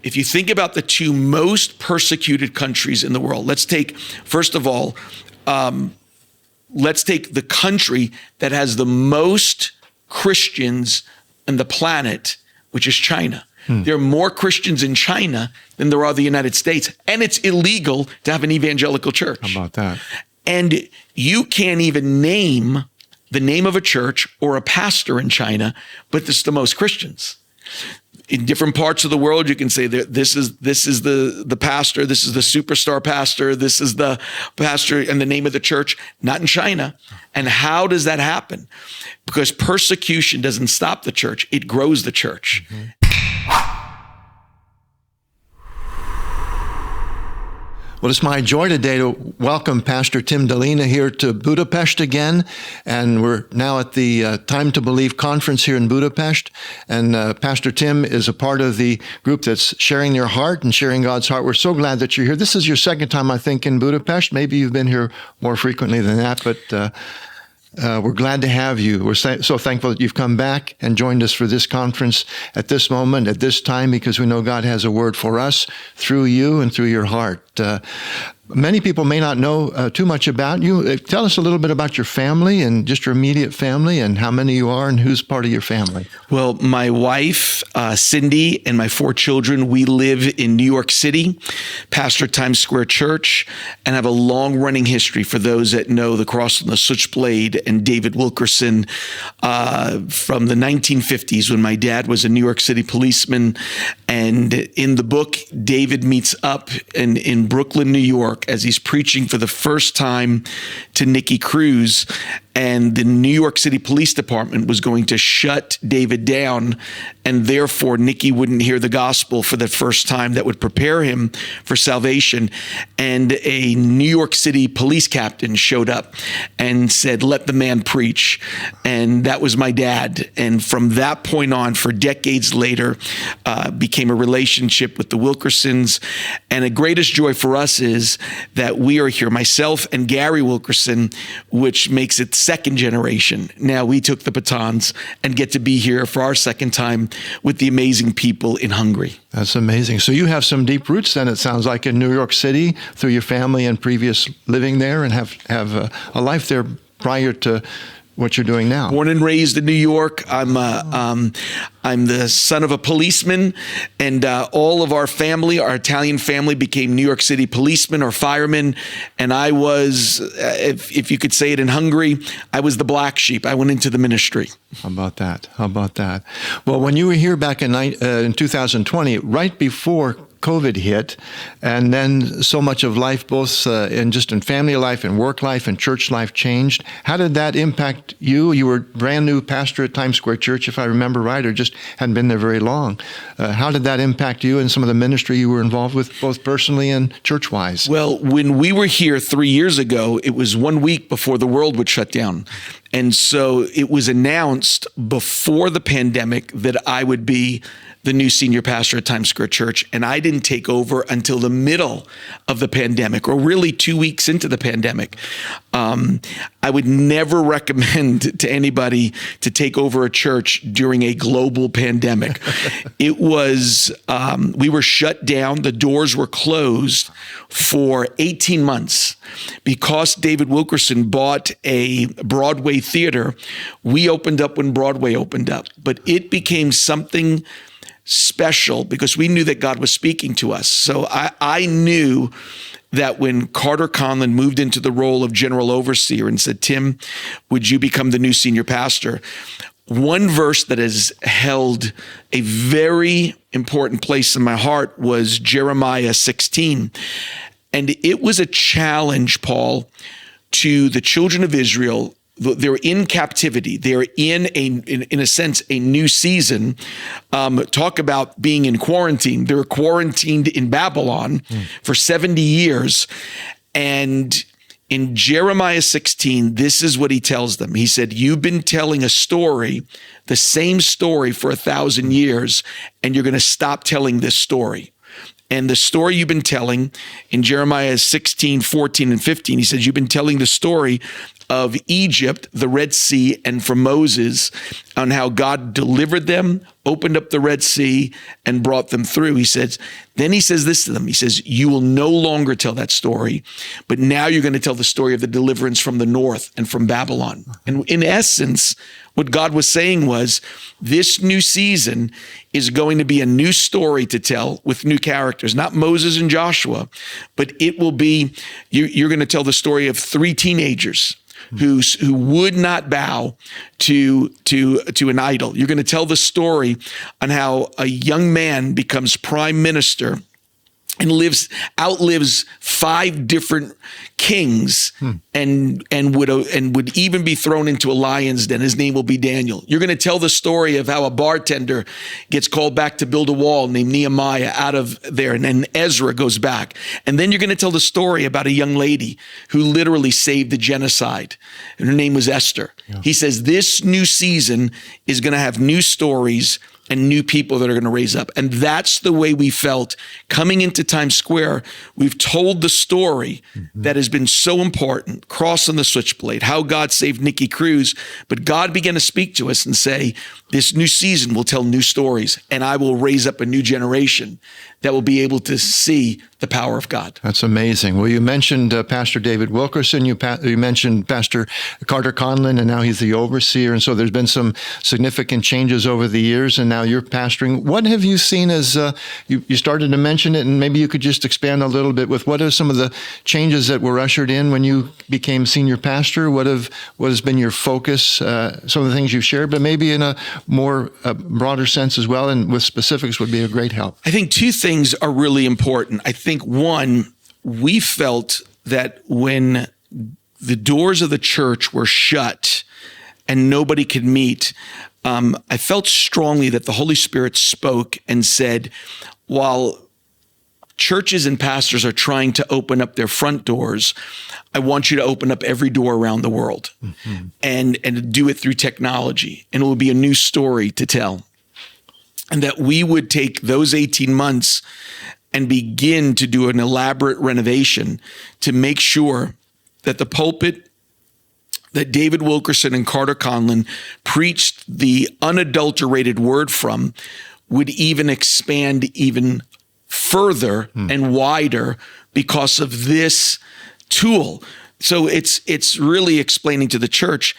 if you think about the two most persecuted countries in the world, let's take, first of all, let's take the country that has the most Christians on the planet, which is China. There are more Christians in China than there are the United States, and it's illegal to have an evangelical church. How about that? And you can't even name the name of a church or a pastor in China, but it's the most Christians. In different parts of the world, you can say that this is the pastor, this is the superstar pastor, this is the pastor and the name of the church, not in China. And how does that happen? Because persecution doesn't stop the church, it grows the church. Well, it's my joy today to welcome Pastor Tim Dilenavahl here to Budapest again. And we're now at the Time to Believe conference here in Budapest. And Pastor Tim is a part of the group that's sharing their heart and sharing God's heart. We're so glad that you're here. This is your second time, I think, in Budapest. Maybe you've been here more frequently than that, but we're glad to have you. We're so thankful that you've come back and joined us for this conference at this moment, at this time, because we know God has a word for us through you and through your heart. Many people may not know too much about you. Tell us a little bit about your family and just your immediate family and how many you are and who's part of your family. Well, my wife, Cindy, and my 4 children, we live in New York City, pastor Times Square Church, and have a long-running history for those that know the Cross and the Switchblade and David Wilkerson from the 1950s when my dad was a New York City policeman. And in the book, David meets up in Brooklyn, New York, as he's preaching for the first time to Nikki Cruz, and the New York City Police Department was going to shut David down, and therefore Nikki wouldn't hear the gospel for the first time that would prepare him for salvation. And a New York City police captain showed up and said, "Let the man preach." And that was my dad. And from that point on, for decades later, became a relationship with the Wilkersons. And the greatest joy for us is that we are here, myself and Gary Wilkerson, which makes it second generation. Now we took the batons and get to be here for our second time with the amazing people in Hungary. That's amazing. So you have some deep roots then, it sounds like, in New York City through your family and previous living there, and have a life there prior to what you're doing now. Born and raised in New York. I'm the son of a policeman, and all of our family, our Italian family, became New York City policemen or firemen. And I was, if you could say it in Hungary, I was the black sheep. I went into the ministry. How about that? How about that? Well, when you were here back in 2020, right before COVID hit, and then so much of life, both in family life and work life and church life, changed. How did that impact you? You were brand new pastor at Times Square Church, if I remember right, or just hadn't been there very long. How did that impact you and some of the ministry you were involved with, both personally and church-wise? Well, when we were here 3 years ago, it was 1 week before the world would shut down. And so it was announced before the pandemic that I would be the new senior pastor at Times Square Church, and I didn't take over until the middle of the pandemic, or really 2 weeks into the pandemic. I would never recommend to anybody to take over a church during a global pandemic. It was, we were shut down, the doors were closed for 18 months. Because David Wilkerson bought a Broadway theater, we opened up when Broadway opened up, but it became something special because we knew that God was speaking to us. So I knew that when Carter Conlon moved into the role of general overseer and said, "Tim, would you become the new senior pastor?" One verse that has held a very important place in my heart was Jeremiah 16. And it was a challenge, Paul, to the children of Israel. They're in captivity. They're in a sense, a new season. Talk about being in quarantine. They're quarantined in Babylon for 70 years. And in Jeremiah 16, this is what he tells them. He said, "You've been telling a story, the same story for 1,000 years, and you're going to stop telling this story." And the story you've been telling in Jeremiah 16, 14, and 15, he says, you've been telling the story of Egypt, the Red Sea, and from Moses on how God delivered them, opened up the Red Sea, and brought them through. He says this to them. He says, you will no longer tell that story, but now you're going to tell the story of the deliverance from the north and from Babylon. And in essence, what God was saying was, this new season is going to be a new story to tell with new characters, not Moses and Joshua, but it will be, you're going to tell the story of three teenagers who would not bow to an idol. You're going to tell the story on how a young man becomes prime minister and outlives 5 different kings and would even be thrown into a lion's den. His name will be Daniel. You're going to tell the story of how a bartender gets called back to build a wall named Nehemiah out of there, and then Ezra goes back. And then you're going to tell the story about a young lady who literally saved the genocide, and her name was Esther. Yeah. He says this new season is going to have new stories and new people that are going to raise up. And that's the way we felt coming into Times Square. We've told the story that has been so important, crossing the switchblade, how God saved Nikki Cruz, but God began to speak to us and say, this new season will tell new stories, and I will raise up a new generation that will be able to see the power of God. That's amazing. Well, you mentioned Pastor David Wilkerson, you mentioned Pastor Carter Conlon, and now he's the overseer. And so there's been some significant changes over the years, and now you're pastoring. What have you seen as, you started to mention it, and maybe you could just expand a little bit with what are some of the changes that were ushered in when you became senior pastor? What has been your focus, some of the things you've shared, but maybe in a more broader sense as well, and with specifics would be a great help. I think 2 things are really important. I think one, we felt that when the doors of the church were shut and nobody could meet, I felt strongly that the Holy Spirit spoke and said, while churches and pastors are trying to open up their front doors, I want you to open up every door around the world and do it through technology. And it will be a new story to tell. And that we would take those 18 months and begin to do an elaborate renovation to make sure that the pulpit that David Wilkerson and Carter Conlon preached the unadulterated word from would even expand even further and wider because of this tool. So it's really explaining to the church,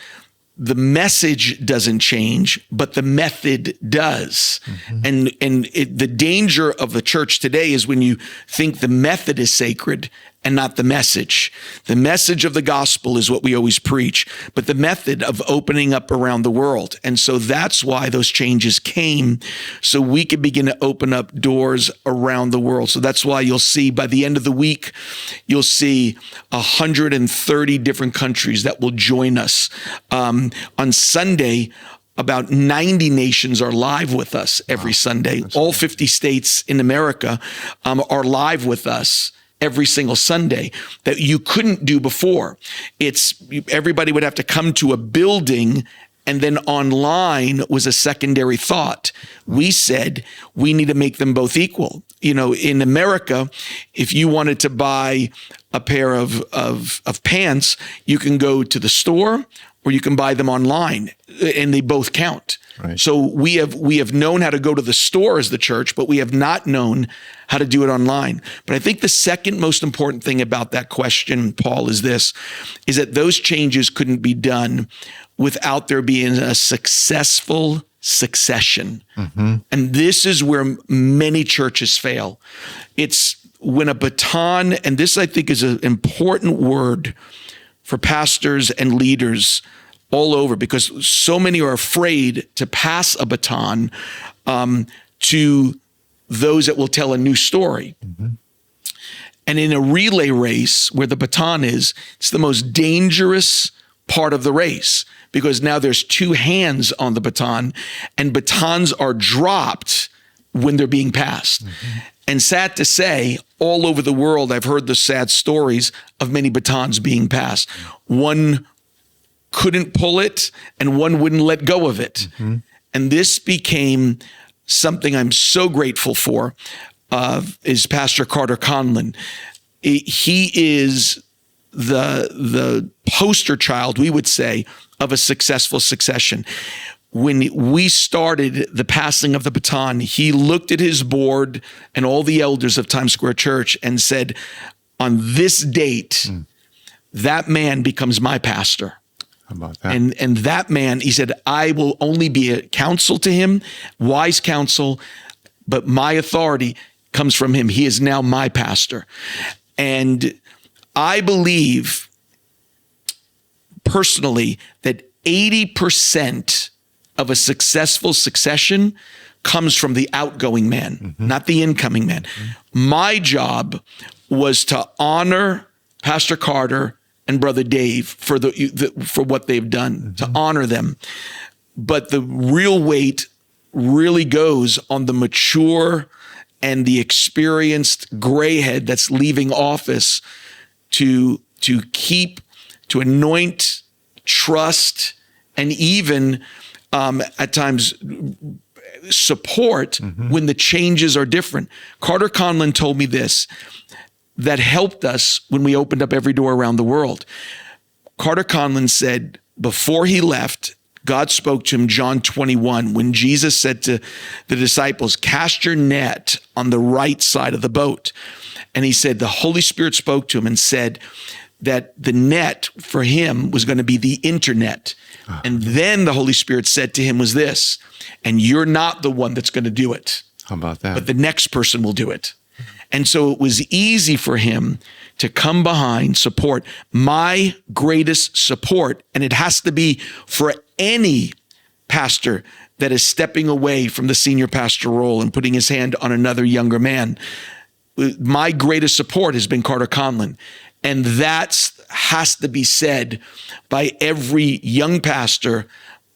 the message doesn't change, but the method does. And the danger of the church today is when you think the method is sacred and not the message. The message of the gospel is what we always preach, but the method of opening up around the world. And so that's why those changes came, so we could begin to open up doors around the world. So that's why you'll see by the end of the week, you'll see 130 different countries that will join us. On Sunday, about 90 nations are live with us every Sunday. All 50 states in America are live with us every single Sunday that you couldn't do before. Everybody would have to come to a building, and then online was a secondary thought. We said we need to make them both equal. You know, in America, if you wanted to buy a pair of pants, you can go to the store or you can buy them online, and they both count. Right. So we have known how to go to the store as the church, but we have not known how to do it online. But I think the second most important thing about that question, Paul, is that those changes couldn't be done without there being a successful succession. And this is where many churches fail. It's when a baton, and this I think is an important word for pastors and leaders all over, because so many are afraid to pass a baton to those that will tell a new story. And in a relay race where the baton is, it's the most dangerous part of the race, because now there's 2 hands on the baton, and batons are dropped when they're being passed. And sad to say, all over the world, I've heard the sad stories of many batons being passed. One couldn't pull it, and one wouldn't let go of it. And this became something I'm so grateful for. is Pastor Carter Conlon. He is the poster child, we would say, of a successful succession. When we started the passing of the baton, he looked at his board and all the elders of Times Square Church and said, on this date, that man becomes my pastor. How about that? And that man, he said, I will only be a counsel to him, wise counsel, but my authority comes from him. He is now my pastor. And I believe personally that 80% of a successful succession comes from the outgoing man, not the incoming man. My job was to honor Pastor Carter and Brother Dave for for what they've done, to honor them. But the real weight really goes on the mature and the experienced gray head that's leaving office to anoint, trust, and even at times support when the changes are different. Carter Conlon told me this, that helped us when we opened up every door around the world. Carter Conlon said before he left, God spoke to him, John 21, when Jesus said to the disciples, cast your net on the right side of the boat. And he said, the Holy Spirit spoke to him and said that the net for him was going to be the internet. And then the Holy Spirit said to him was this, and you're not the one that's going to do it. How about that? But the next person will do it. And so it was easy for him to come behind, support. My greatest support, and it has to be for any pastor that is stepping away from the senior pastor role and putting his hand on another younger man, my greatest support has been Carter Conlon. And that has to be said by every young pastor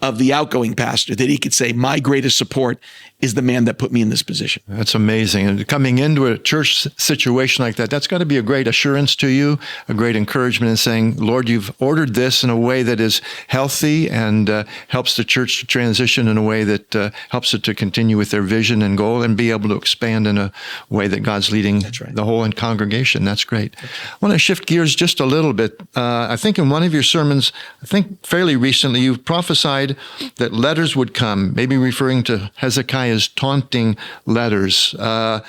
of the outgoing pastor, that he could say, my greatest support is the man that put me in this position. That's amazing. And coming into a church situation like that, that's got to be a great assurance to you, a great encouragement in saying, Lord, you've ordered this in a way that is healthy and helps the church to transition in a way that helps it to continue with their vision and goal and be able to expand in a way that God's leading the whole congregation. That's great. I want to shift gears just a little bit. I think in one of your sermons, I think fairly recently, you prophesied that letters would come, maybe referring to Hezekiah's taunting letters, and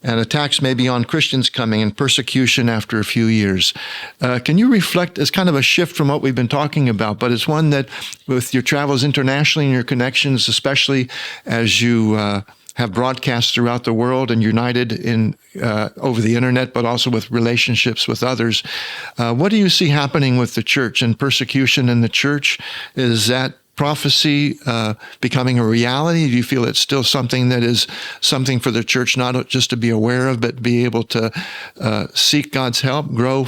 attacks maybe on Christians coming and persecution after a few years. Can you reflect as kind of a shift from what we've been talking about, but it's one that with your travels internationally and your connections, especially as you have broadcasts throughout the world and united in over the internet, but also with relationships with others. What do you see happening with the church and persecution in the church? Is that prophecy becoming a reality? Do you feel it's still something that is something for the church not just to be aware of, but be able to seek God's help, grow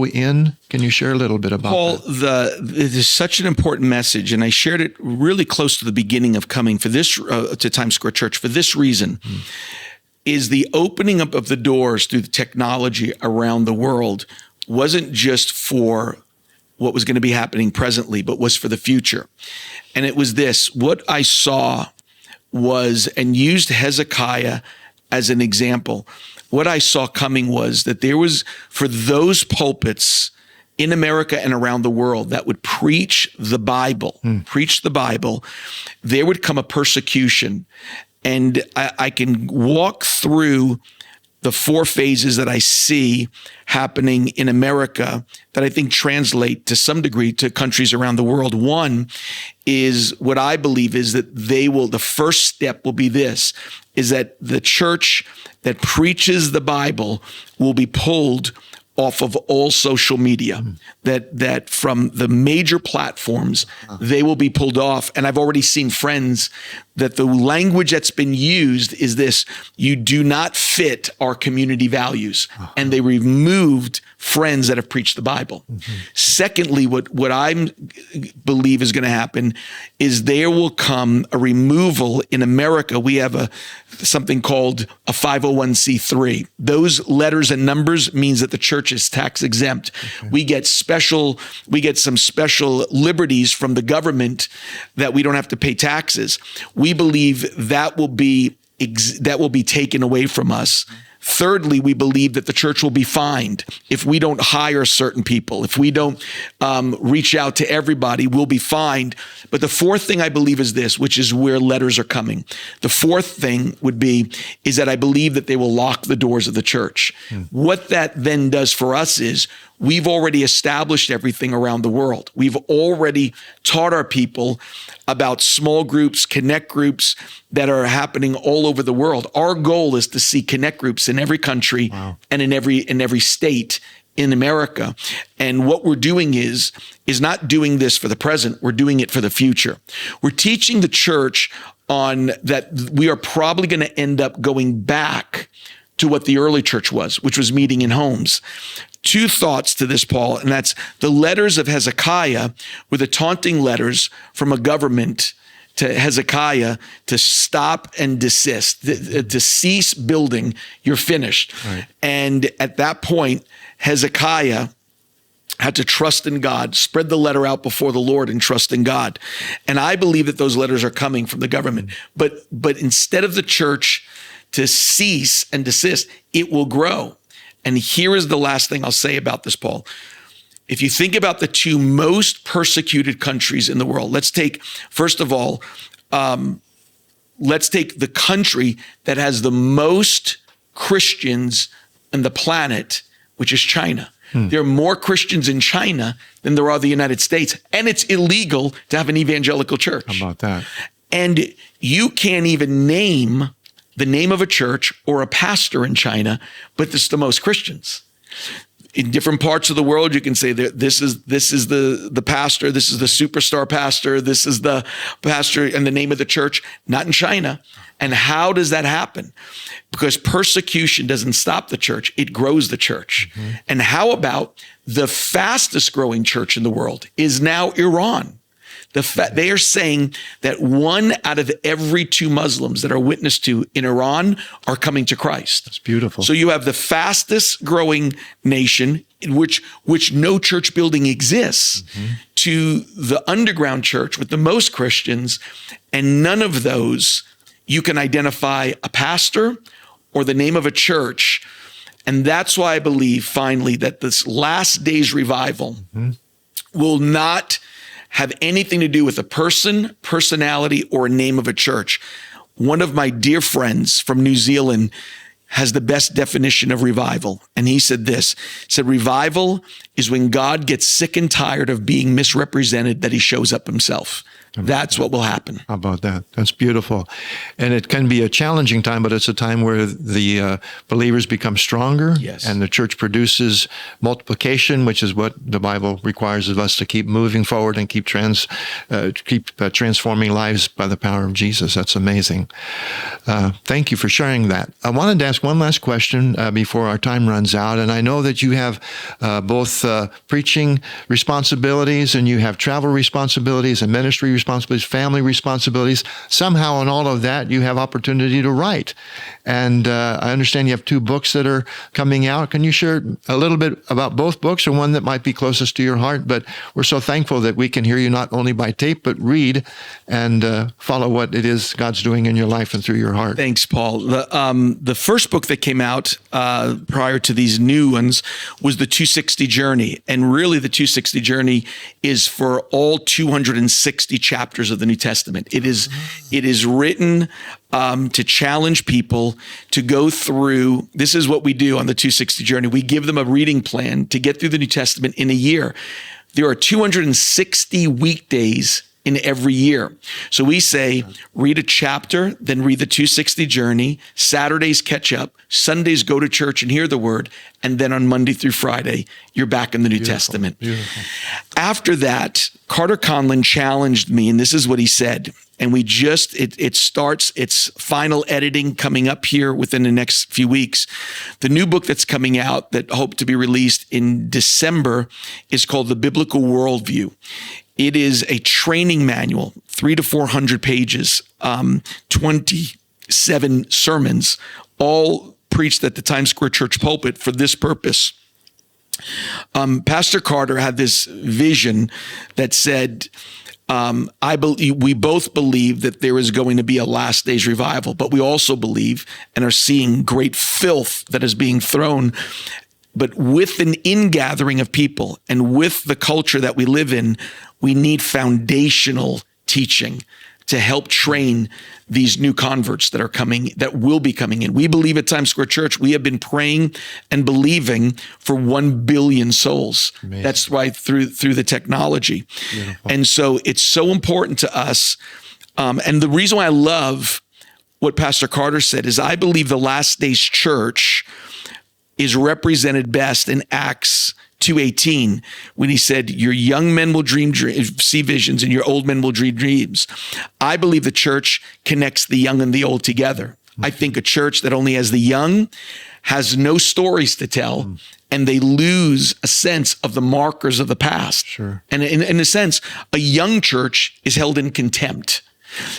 in? Can you share a little bit about Paul, that? it is such an important message, and I shared it really close to the beginning of coming for this to Times Square Church for this reason, is the opening up of the doors through the technology around the world wasn't just for what was going to be happening presently, but was for the future. And it was this, what I saw was, and used Hezekiah as an example, what I saw coming was that there was, for those pulpits in America and around the world that would preach the Bible, there would come a persecution. And I can walk through the four phases that I see happening in America that I think translate to some degree to countries around the world. One is what I believe is that the first step will be this, is that the church that preaches the Bible will be pulled off of all social media, that from the major platforms, they will be pulled off. And I've already seen friends that the language that's been used is this: you do not fit our community values. And they removed friends that have preached the Bible. Secondly, what I believe is going to happen is there will come a removal in America. We have something called a 501c3. Those letters and numbers means that the church is tax exempt. We get some special liberties from the government that we don't have to pay taxes. We believe that will be that will be taken away from us. Thirdly, we believe that the church will be fined if we don't hire certain people. If we don't reach out to everybody, we'll be fined. But the fourth thing I believe is this, which is where letters are coming. The fourth thing is that I believe that they will lock the doors of the church. What that then does for us is we've already established everything around the world. We've already taught our people about small groups, connect groups that are happening all over the world. Our goal is to see connect groups in every country and in every state in America. And what we're doing is not doing this for the present, we're doing it for the future. We're teaching the church on that we are probably going to end up going back to what the early church was, which was meeting in homes. Two thoughts to this, Paul, and that's the letters of Hezekiah were the taunting letters from a government to Hezekiah to stop and desist, to cease building, you're finished. Right. And at that point, Hezekiah had to trust in God, spread the letter out before the Lord and trust in God. And I believe that those letters are coming from the government. But instead of the church to cease and desist, it will grow. And here is the last thing I'll say about this, Paul. If you think about the two most persecuted countries in the world, let's take, first of all, let's take the country that has the most Christians on the planet, which is China. There are more Christians in China than there are the United States. And it's illegal to have an evangelical church. How about that? And you can't even name the name of a church or a pastor in China, but it's the most Christians. In different parts of the world, you can say that this is the pastor, this is the superstar pastor, this is the pastor and the name of the church, not in China. And how does that happen? Because persecution doesn't stop the church, it grows the church. And how about the fastest growing church in the world is now Iran? They are saying that 1 out of every 2 Muslims that are witnessed to in Iran are coming to Christ. That's beautiful. So you have the fastest growing nation in which no church building exists to the underground church with the most Christians, and none of those you can identify a pastor or the name of a church. And that's why I believe finally that this last days revival will not have anything to do with a person, personality, or a name of a church. One of my dear friends from New Zealand has the best definition of revival. And he said this, he said, revival is when God gets sick and tired of being misrepresented that he shows up himself. That's what will happen. How about that? That's beautiful. And it can be a challenging time, but it's a time where the believers become stronger. Yes. And the church produces multiplication, which is what the Bible requires of us to keep moving forward and keep transforming lives by the power of Jesus. That's amazing. Thank you for sharing that. I wanted to ask one last question before our time runs out. And I know that you have both preaching responsibilities and you have travel responsibilities and ministry responsibilities, family responsibilities. Somehow in all of that, you have opportunity to write. And I understand you have 2 books that are coming out. Can you share a little bit about both books, or one that might be closest to your heart? But we're so thankful that we can hear you not only by tape, but read and follow what it is God's doing in your life and through your heart. Thanks, Paul. The first book that came out prior to these new ones was the 260 Journey. And really the 260 Journey is for all 260 chapters of the New Testament. It is written to challenge people to go through. This is what we do on the 260 Journey. We give them a reading plan to get through the New Testament in a year. There are 260 weekdays in every year. So we say, read a chapter, then read the 260 Journey. Saturdays catch up. Sundays go to church and hear the word. And then on Monday through Friday, you're back in the New Testament. Beautiful. After that, Carter Conlon challenged me, and this is what he said. And it starts its final editing coming up here within the next few weeks. The new book that's coming out that hope to be released in December is called The Biblical Worldview. It is a training manual, 300 to 400 pages, 27 sermons, all preached at the Times Square Church pulpit for this purpose. Pastor Carter had this vision that said, we both believe that there is going to be a last days revival, but we also believe and are seeing great filth that is being thrown. But with an ingathering of people and with the culture that we live in, we need foundational teaching to help train these new converts that are coming, that will be coming in. We believe at Times Square Church, we have been praying and believing for 1 billion souls. Amazing. That's why through the technology. Beautiful. And so it's so important to us. And the reason why I love what Pastor Carter said is I believe the last days church is represented best in Acts 2:18, when he said, your young men will see visions and your old men will dream dreams. I believe the church connects the young and the old together. I think a church that only has the young has no stories to tell, and they lose a sense of the markers of the past. Sure. And in a sense, a young church is held in contempt.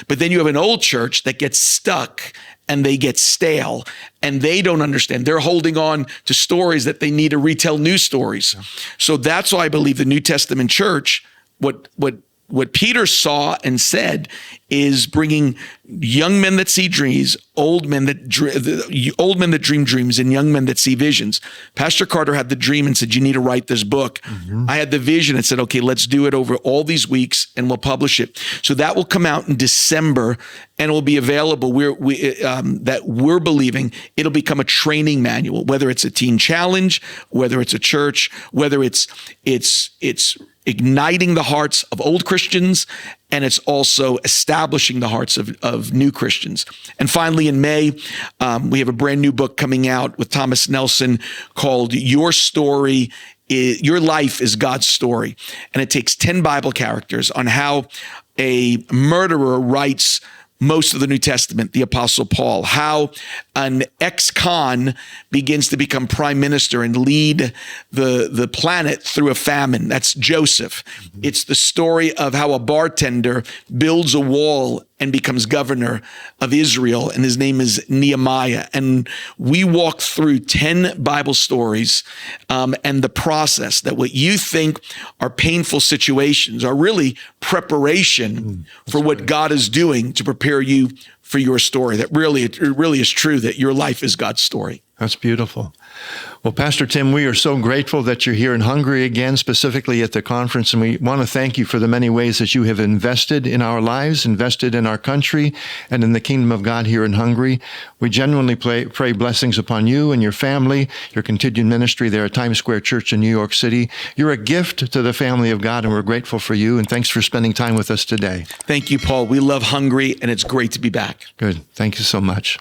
But then you have an old church that gets stuck and they get stale and they don't understand. They're holding on to stories that they need to retell new stories. Yeah. So that's why I believe the New Testament church, what Peter saw and said is bringing young men that see dreams, old men that dream dreams, and young men that see visions. Pastor Carter had the dream and said, you need to write this book. Mm-hmm. I had the vision and said, okay, let's do it over all these weeks and we'll publish it. So that will come out in December and it will be available. We're believing it'll become a training manual, whether it's a teen challenge, whether it's a church, whether it's igniting the hearts of old Christians, and it's also establishing the hearts of new Christians. And finally, in May, we have a brand new book coming out with Thomas Nelson called Your Life is God's Story. And it takes 10 Bible characters on how a murderer writes most of the New Testament, the Apostle Paul, how an ex-con begins to become prime minister and lead the planet through a famine. That's Joseph. Mm-hmm. It's the story of how a bartender builds a wall and becomes governor of Israel, and his name is Nehemiah. And we walk through 10 Bible stories and the process that what you think are painful situations are really preparation for what God is doing to prepare you for your story. That it really is true that your life is God's story. That's beautiful. Well, Pastor Tim, we are so grateful that you're here in Hungary again, specifically at the conference, and we want to thank you for the many ways that you have invested in our lives, invested in our country, and in the kingdom of God here in Hungary. We genuinely pray blessings upon you and your family, your continued ministry there at Times Square Church in New York City. You're a gift to the family of God, and we're grateful for you, and thanks for spending time with us today. Thank you, Paul. We love Hungary, and it's great to be back. Good. Thank you so much.